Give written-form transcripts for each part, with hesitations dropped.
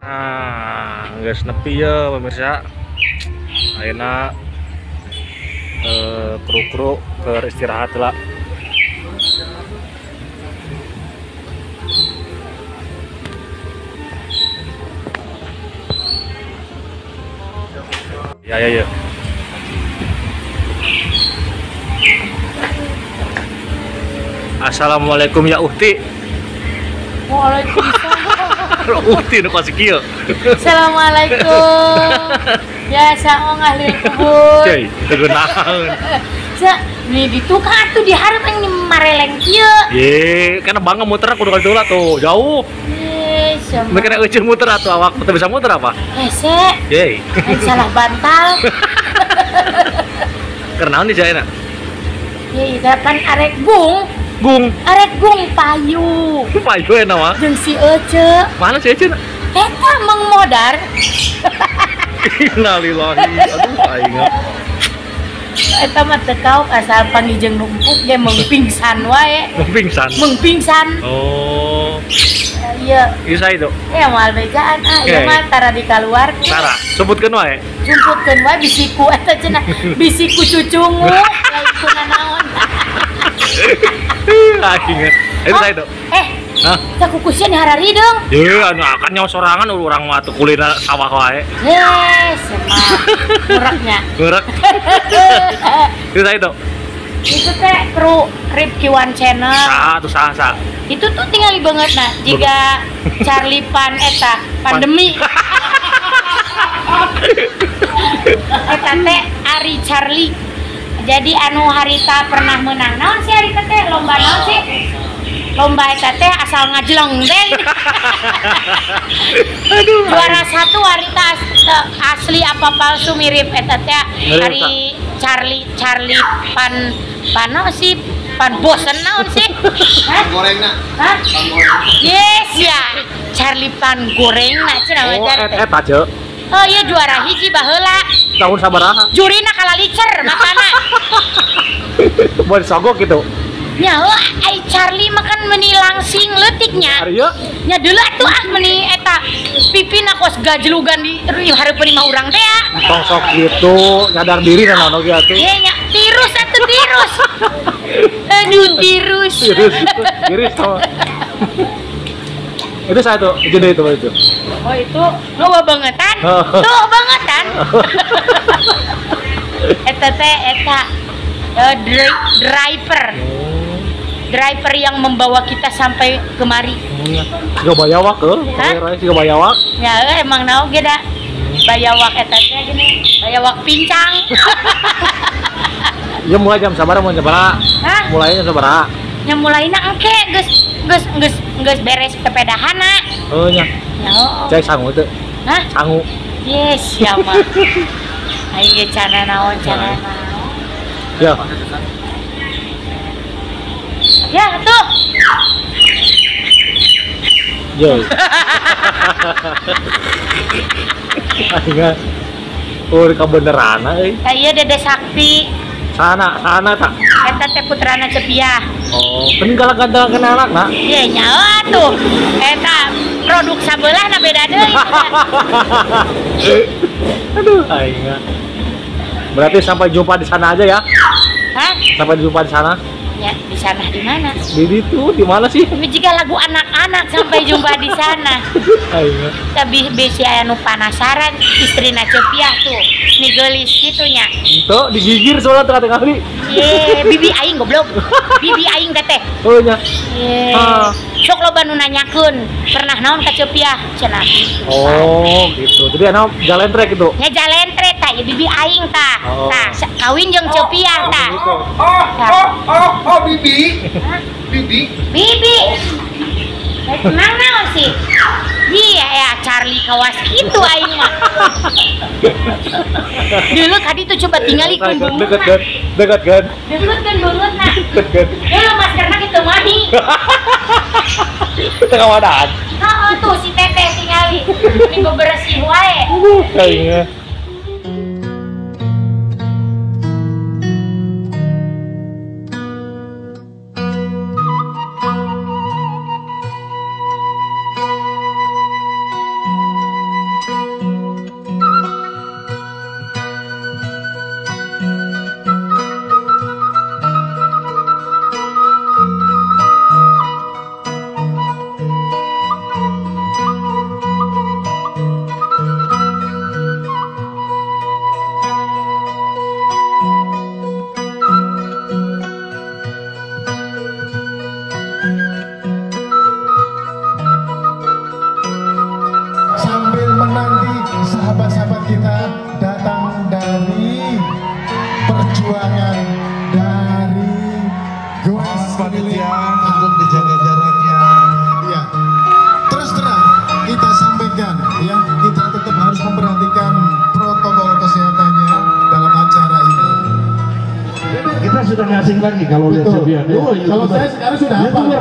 Nah, geus nepi ya pemirsa. Ayeuna kru-kru ke istirahat lah. Ya. Assalamualaikum ya Uhti. Waalaikumsalam. Uhti nu kasih kieu. Assalamualaikum. Ya saong ahli kubur. Cai, teu naon. Sa, nih ditukar tuh diharap yang mareleng kieu. Ye, karena bangga muter kudu kali lah tuh, jauh. Sama. Mereka euceun muter atuh awak teu bisa muter apa? Hese. Ye. Salah bantal. Karena naon di jaena? Ya ida kan arek gung. Arek gung payu. Payu enak mah. Jeung si Ece. Mana si Ece? Eta Mang Modar. Innalillahi. Aduh aing. Eta mah teu kaok asal panggijeng numpuk ge mengpingsan wae. Mengpingsan. Oh. Iya. Isa itu. Ya moal bejaan ieu mah tara dikaluarkeun. Tara, sebutkeun wae. Jumputkeun wae bisiku eta cenah. Bisiku cucungu. Lain kuna naon. Aing. Itu saya itu. Hah? Sakukusnya nih harari dong. Ye, anu akan nyawa sorangan urang mah teu kulina sawah wae. Yes, muraknya. Murak. Itu saya itu. Itu teh kru Ripki One Channel. Saha. Itu tuh tinggal banget nah jika Charlie Pan eta pandemi. Eta teh Ari Charlie. Jadi anu harita pernah menang. Naon sih harita teh lomba naon sih? Lomba eta teh asal ngajleng teh. Aduh. Juara 1 harita asli apa palsu mirip eta teh Ari Charlie Pan sih pan bosen naon sih? Hah? Gorengna. Hah? Yes ya. Charlie Pan gorengna cenah wajar teh. Eta ce. Oh iya juara hiji baheula. Tahun sabaraha? Jurina kala licer makana. Buat sogok gitu. Nya ai Charlie makan meni langsing leutiknya. Ari ya? Nya deuleu atuh meni eta pipina kos gajlugan di hareupeun imah urang teh ya. Tong sok gitu, nyadar diri kan oge atuh. Iya nya tirus atuh tirus. Aduh tirus. Tiris sama. Itu saya tuh, jadi itu. Oh itu loba bangetan. Tuh bangetan. Eta teh driver yang membawa kita sampai kemari. Gak bayawak ke? Gak bayawak? Ya emang naon ge da. Bayawak eta teh gini, bayawak pincang. Ya mulai jam sabaraha mun sabaraha? Hah? Mulainya sabaraha? Nya mulaina engke geus beres sepedahana. Oh nya. Ya. Cai sangu teu. Hah? Sangu. Yes, ya mah. Aing ge cana naon. Ya. Ya, tuh. Yo. Aing kabeneran euy. Ieu Dede Sakti. Sana tak. Eta teh putrana Cepiah. Oh, peninggalan ganteng anak nak. Iya nyawa tuh. Eta produk sabelah na beda deui. Aduh, aing. Berarti sampai jumpa di sana aja ya? Hah? Sampai jumpa di sana? Ya, di sana di mana? Di itu, di mana sih? Tapi jika lagu anak-anak sampai jumpa di sana. Aing. Tapi bisi anu penasaran istrina Cepiah tuh. Nigelis gitunya. Itu digigir soalnya tengah-tengah kali. Ye, bibi aing goblok. Bibi aing teteh. Oh nya. Ye. Sok loba nu nanyakeun, pernah naon ka Cepiah cenah. Oh, gitu. Jadi anak jalan trek itu. Nya jalentre tah, ya bibi aing tah. Oh. Tah, kawin jeung Cepiah tah. Oh, Bibi. Bibi. Bibi. Tenang naon sih? Iya ya Charlie kawas gitu aing mah. Dulu kadi tuh coba tinggali kumbung. Dekat kan? Deket kan banget nah. Dulu maskerna kitu mani. Tengah wadaan. Heeh tuh si Teteh tinggali. Minggu bersih wae. Kayaknya. lagi kalau lihat Cepian. Kalau saya sekarang sudah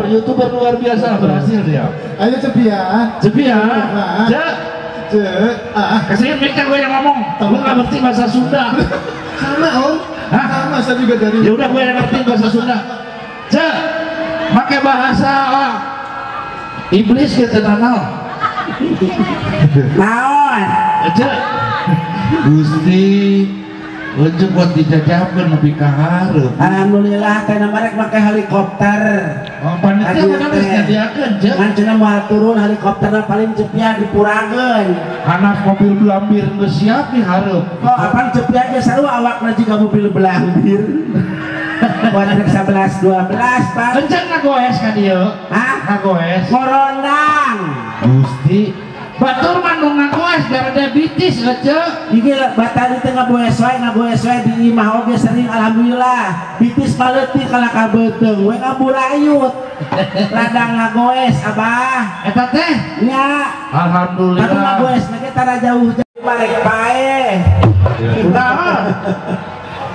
YouTuber luar biasa berhasil dia. Ayo Cepian. Cepian. Kasih mereka gue yang ngomong. Lu nggak ngerti bahasa Sunda. Sama Om. Hah? Sama saya juga dari. Ya udah gue yang ngerti bahasa Sunda. Pakai bahasa iblis gitu naon. Naon? Gusti Ujuk buat dijajahkan lebih ke hareup. Alhamdulillah teh merek make helikopter. Oh, panitia mana geus nyadiakeun, Cek? Ngan cenah moal turun helikopterna paling Cepian dipurageun. Anak mobil belambir geus siap di hareup. Kok apaan Cepian ge sarua awakna jiga mobil belambir. Buat anak 11 12, Pak. Encen ngagoes ka dieu. Hah? Ngagoes. Ngorondang. Gusti batur mah nu ngagoes biar diabetes Cek. Iki batal teh ngagoes wae di imah oge sering alhamdulillah. Bitis paleutik kana ka beuteung we ngaburayut. Ladang ngagoes Abah. Eta teh Nya. alhamdulillah. Atuh ngagoes make tara jauh barek pae. Kunaon?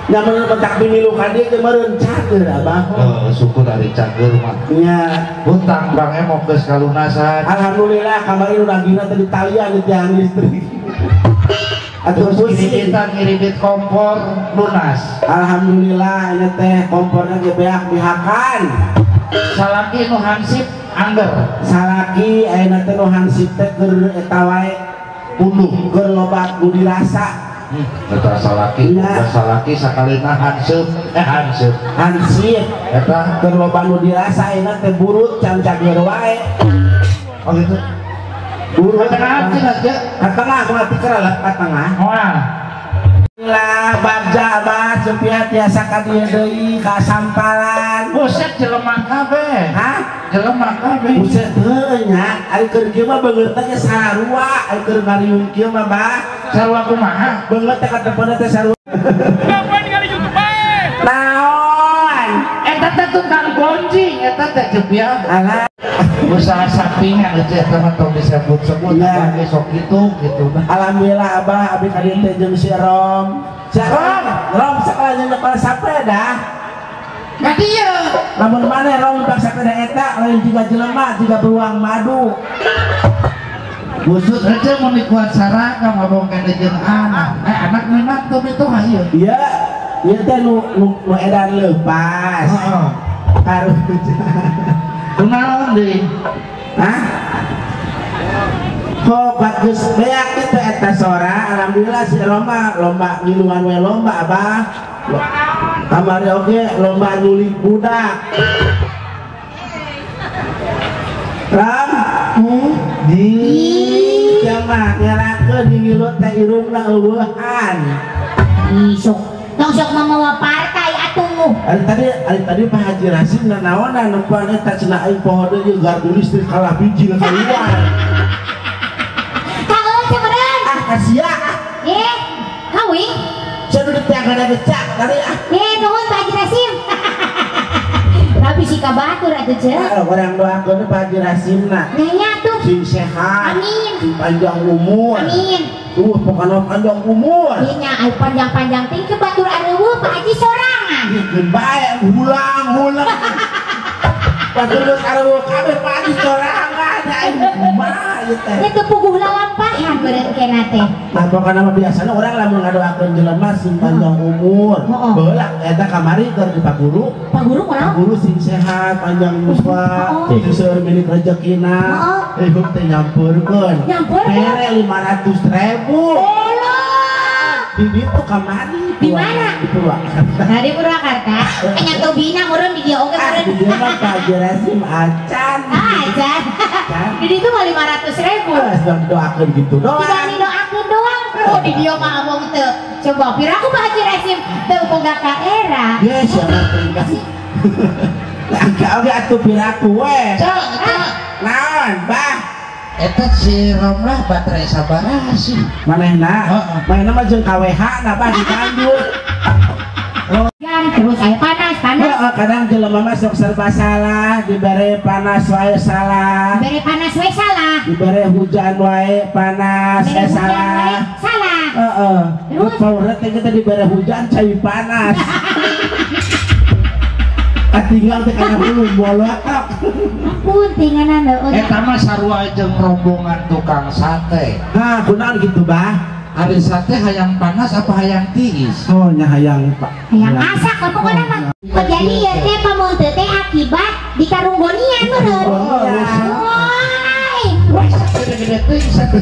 Nyamun kontak bimilu ka dieu teh meureun cager Abah. Syukur dari cager mah. Nya. Hutang bang emok geus kalunasan. Alhamdulillah kamari nu nagina teh ditalian di tiang listrik. Atuh Terus pusing. kita ngirimit kompor lunas. Alhamdulillah ini teh kompornya ge beak dihakan. Salaki nu hansip angger. Salaki ayeuna teh nu hansip teh keur eta wae Puluh. keur loba nu dirasa. Eta salaki, Iya. salaki sakalina hansip, hansip. Hansip Eta keur loba nu dirasa ayeuna teh burut can cager wae. oh gitu. Burut Tengah aja. ka tengah kumaha ti keur ka tengah. Moal. Lah bagja Abah Cepian tiasa ka dieu deui ka sampalan. Buset jelema kabeh. Hah? Jelema kabeh. Buset heuh nya, ari keur kieu mah beungeut teh sarua, ari keur ngariung kieu mah Bah. Sarua kumaha? Beungeut teh katepeuna teh sarua. Naon? Eta teh tukang gonjing, eta teh Cepian. Alah, Usaha sampingan aja eta mah tong disebut-sebut Iya. apa besok gitu bah. alhamdulillah Abah abi ka dieu teh jeung si Rom. Si Rom sakala jeung nepal sapeda. Ka dieu. Lamun maneh Rom numpak sapeda eta lain jiga jelema, jiga beruang madu. Busut aja mau dikuat saraka ngomong kene jeung anak. Anak memang tuh itu hayu. Iya, ieu teh nu edan leupas. Heeh. Harus Kunaon deui? hah? Kok bagus beak itu eta sora, alhamdulillah si lomba ngiluan we lomba Abah. Kamari oge lomba nyulik budak. Ram, di jama ngerakeun di ngilut teh irungna eueuhan. Sok mamawa partai atuh. Ari tadi Pak Haji Rasim nanaonan numpang eta cenah aing poho deui gardu listrik kalah biji na keluar. Kaeun cemeureun. Kasia. Hawi. Cenah teh ada becak tadi Nuhun Pak Haji Rasim. Tapi si kabatur atuh Cek. orang doakeun Pak Haji Rasimna Nya tuh. sing sehat, Amin. sing panjang umur. Amin. Pokoknya panjang umur. Nya ai panjang-panjang teh ke batur areueuh Pak Haji sorangan. Bikin bae ulang. Batur areueuh kabeh Pak Haji sorangan aing kumaha ieu teh. Nya teu puguh lalampahan beureun kenna teh. Nah pokoknya mah biasana orang lamun ngadoakeun jelema sing panjang umur. Heeh. Beulak eta kamari keur di Pak Guru. Pak Guru kunaon? Guru sing sehat, panjang umur, Oh. seueur milik rezekina. Hidup teh nyampeurkeun. Nyampeurkeun? Mere 500.000. Di ditu kamari. Di mana? Di Purwakarta. Nah di Purwakarta, nya tobina meureun di dieu oge Ah, di meureun. dieu mah Pak Jerasim acan. Aja. Di ditu mah 500.000. Sedang doakeun gitu Tidak doang. didoakeun doang. Oh di dieu mah abong teu. Coba piraku Pak Haji Rasim teu boga ka era. Yes, siapa tinggal. Angka oge atuh piraku we. Naon, Bah? Eta si Romlah baterai sabaraha sih. Manehna? Heeh. Manehna mah jeung KWH na Bah di Bandung. Kan terus aya panas. Heeh, kadang jelema mah sok serba salah, dibere panas wae salah. Bere panas we salah. Dibere hujan wae panas Bere hujan salah. we salah. Heeh. Terus? Power teh kita dibere hujan cai panas. tinggal teh kana belum bolak. Ampun tinganan eueuh. Eta mah sarua jeung rombongan tukang sate. Hah, kunaon gitu, Bah? Ari sate hayang panas apa hayang tiis? Oh, nya hayang, Pak. Hayang asak lah pokoknya mah. Jadi ya teh pamonteu teh akibat di karunggonian meureun. Oh, Woi. Wah, sate gede teuing sate.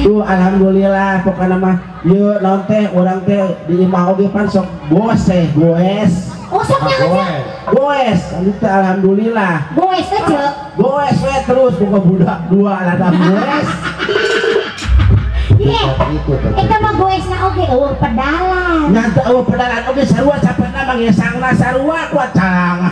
Tuh alhamdulillah pokoknya mah yuk naon teh urang teh di imah oge pan sok goes. Oh soknya aja. Goes, anu teh alhamdulillah. Boes teh ceuk. Goes we terus buka budak dua ladang goes. Eta mah goesna oge eueuh pedalan. Nyata eueuh pedalan oge sarua capena mah gesangna sarua kuat cang.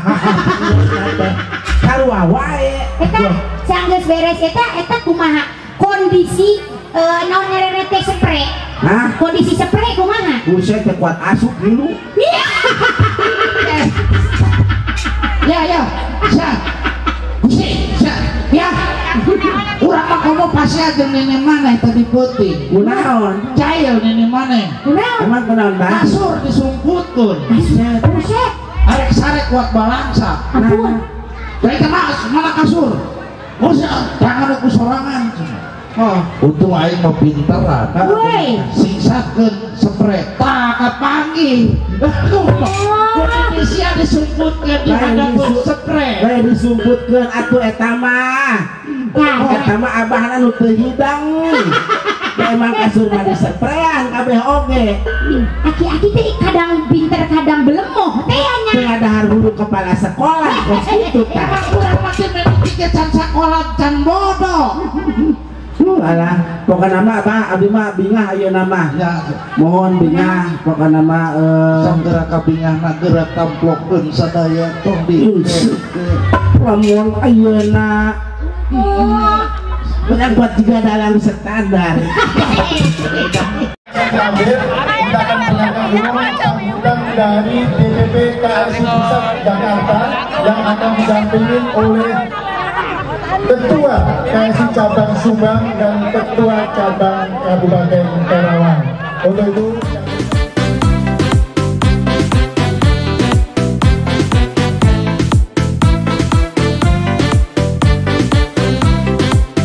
Sarua wae. Eta sanggeus beres eta kumaha kondisi naon ngarana teh spray. Hah? Kondisi spray kumaha? Buset teh kuat asup dulu. Ya, Gusi, ya. Urang mah komo pasti aja nenek mana tadi putih. Kunaon? Cail nenek mana? Kunaon? Emang kunaon, Bang? Kasur disumputkeun. Buset. Arek sarek kuat balangsa. Ampun. Dari kemas mana kasur? Masa jangan aku sorangan. Oh, untung aing mau pinteran. Woi. Singsakeun spray. Tak panggil. Indonesia disumputkeun di hadapun spray. Lain disumputkeun atuh eta mah. Eta mah abahna nu teu hidang. Emang kasur mah disprean kabeh oge. Aki-aki teh kadang pinter kadang belemoh teh nya. Teu ngadahar hulu kepala sekolah kos kitu tah. Emang urang mah teh memikir can sakola can bodoh. Alah, pokoknya mah Pak, abdi mah bingah ayeuna mah. Ya, Mohon bingah, pokoknya mah sanggera kabingahna geura tamplokeun sadaya tong di. lamun ayeuna. Benar buat juga dalam standar. Terakhir, kita akan mendengarkan dulu sambutan dari DPP KSI Pusat Jakarta yang akan didampingi oleh Ketua KSI Cabang Subang dan Ketua Cabang Kabupaten Karawang. Untuk itu